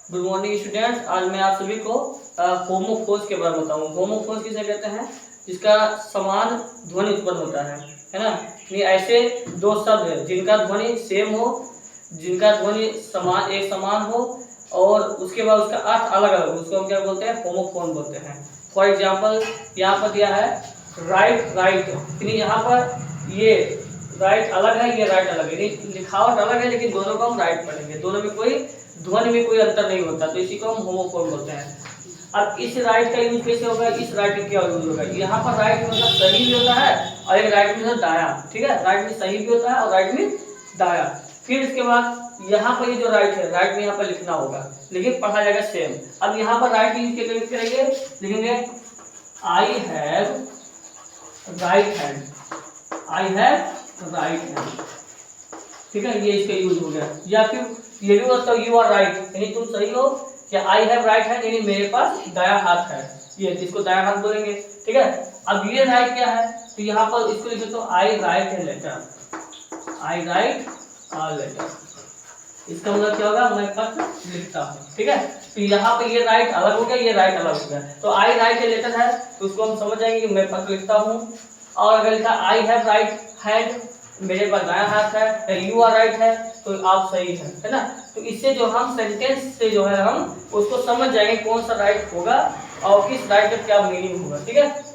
Good morning students. आज मैं आप सभी को होमोफोन्स के बारे में बताऊंगा। होमोफोन्स किसे कहते हैं? जिसका समान ध्वनि उत्पन्न होता है ना। ये ऐसे दो शब्द हैं जिनका ध्वनि सेम हो, जिनका ध्वनि समान एक समान हो और उसके बाद उसका अर्थ अलग अलग हो, उसको हम क्या बोलते हैं? होमोफोन बोलते हैं। फॉर एग्जाम्पल यहाँ पर दिया है राइट राइट, यानी यहाँ पर ये राइट अलग है, ये राइट अलग है, लिखावट अलग है लेकिन दोनों को हम राइट पढ़ेंगे, दोनों में कोई ध्वनि में कोई अंतर नहीं होता, तो इसी को हम होमोफोन बोलते हैं। अब इस राइट का यूज कैसे होगा, इस राइट का क्या यूज होगा? यहाँ पर राइट मतलब सही भी होता है और एक राइट में मतलब दाया, ठीक है। राइट में सही भी होता है और राइट में दाया। फिर इसके बाद यहाँ पर ये जो राइट है, राइट में यहाँ पर लिखना होगा लेकिन पढ़ा जाएगा सेम। अब यहाँ पर राइट यूज के यूज करेंगे, लिखेंगे I have right hand, I have right hand, ठीक है, ये इसका यूज हो गया। या फिर ये भी होता है यू आर राइट, यानी तुम सही हो, या आई हैव राइट हैंड यानी मेरे पास दाया हाथ है, ये इसको दाया हाथ बोलेंगे, ठीक है। अब ये राइट क्या है, तो यहाँ पर इसको लिखे तो I write a letter, I write a letter, इसका मतलब क्या होगा? मैं पत्र लिखता हूँ, ठीक है। तो यहाँ पर ये राइट अलग हो गया, ये राइट अलग हो गया, तो आई राइट ए लेटर है तो उसको हम समझ जाएंगे कि मैं पत्र लिखता हूँ। और अगर लिखा आई हैव राइट हैंड, मेरे पास दाया हाथ है, यू आर राइट है तो आप सही है ना। तो इससे जो हम सेंटेंस से जो है हम उसको समझ जाएंगे कौन सा राइट होगा और किस राइट का क्या मीनिंग होगा, ठीक है।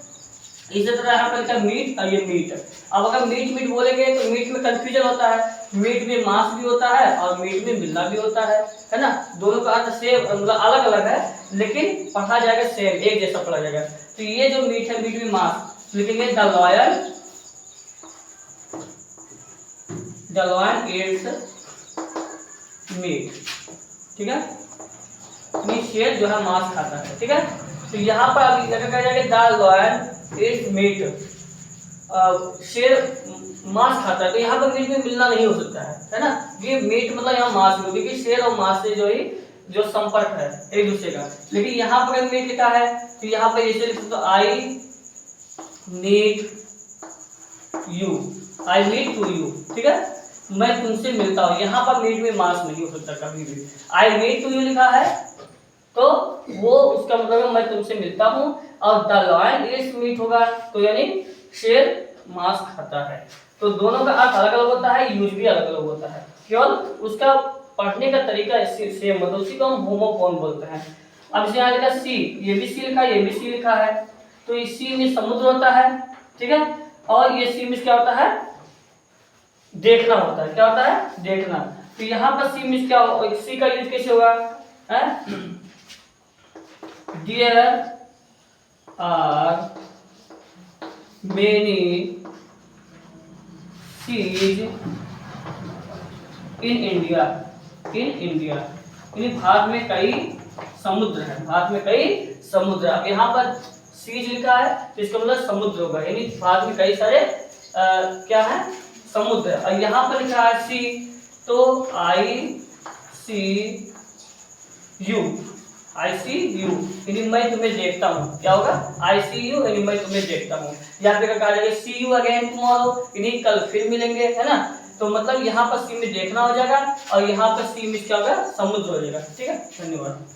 इसी तरह यहाँ पर लिखा मीट और ये मीट। अब अगर मीट मीट बोलेंगे तो मीट में कंफ्यूजन होता है, मीट में मांस भी होता है और मीट में मिलना भी होता है ना। दोनों का अर्थ सेम मतलब अलग अलग है लेकिन पढ़ा जाएगा सेम, एक जैसा पढ़ा जाएगा। तो ये जो मीट है, मीट में मांस, लिखेंगे द लॉयन एट्स मीट, ठीक है, शेर जो है मांस खाता है, ठीक है। तो यहाँ पर अभी कहा जाएगा द लॉयन एट्स मीट, शेर मांस खाता है, तो यहाँ पर मीट में मिलना नहीं हो सकता है ना। ये मीट मतलब यहाँ मांस में, क्योंकि शेर और मांस से जो संपर्क है एक दूसरे का। लेकिन यहाँ पर मीट लिखा है तो यहाँ पर ऐसे लिख सकते हो I need you, I need to you, ठीक है, मैं तुमसे मिलता हूँ। यहाँ पर मीट में मांस नहीं हो सकता कभी भी। आई नीड टू यू लिखा है तो वो उसका मतलब है मैं तुमसे मिलता हूँ, और द लॉयन इट्स मीट होगा तो यानी शेर मांस खाता है। तो दोनों का अर्थ अलग अलग होता है, यूज भी अलग अलग होता है, केवल उसका पढ़ने का तरीका सेम होता है, उसी को हम होमोफोन बोलते हैं। अब इसे यहाँ लिखा सी, ये भी सी लिखा है, ये भी सी लिखा है, तो इस सी में समुद्र होता है, ठीक है, और ये सी में क्या होता है? देखना होता है। क्या होता है? देखना। तो यहाँ पर सी में क्या हो, सी का यूज कैसे होगा? There are many seas in India, in India, यानी भारत में कई समुद्र है, भारत में कई समुद्र। अब यहाँ पर सीज लिखा है तो इसका मतलब समुद्र होगा, यानी भारत में कई सारे क्या है? समुद्र। और यहाँ पर लिखा है सी, तो आई सी यू, आई सी यू यानी मैं तुम्हें देखता हूँ। क्या होगा? आई सी यू यानी मैं तुम्हें देखता हूँ। यहाँ पे कहा जाएगा सी यू अगेन टुमारो, यानी कल फिर मिलेंगे, है ना। तो मतलब यहाँ पर सी में देखना हो जाएगा और यहाँ पर सी में क्या होगा? समुद्र हो जाएगा, ठीक है। धन्यवाद।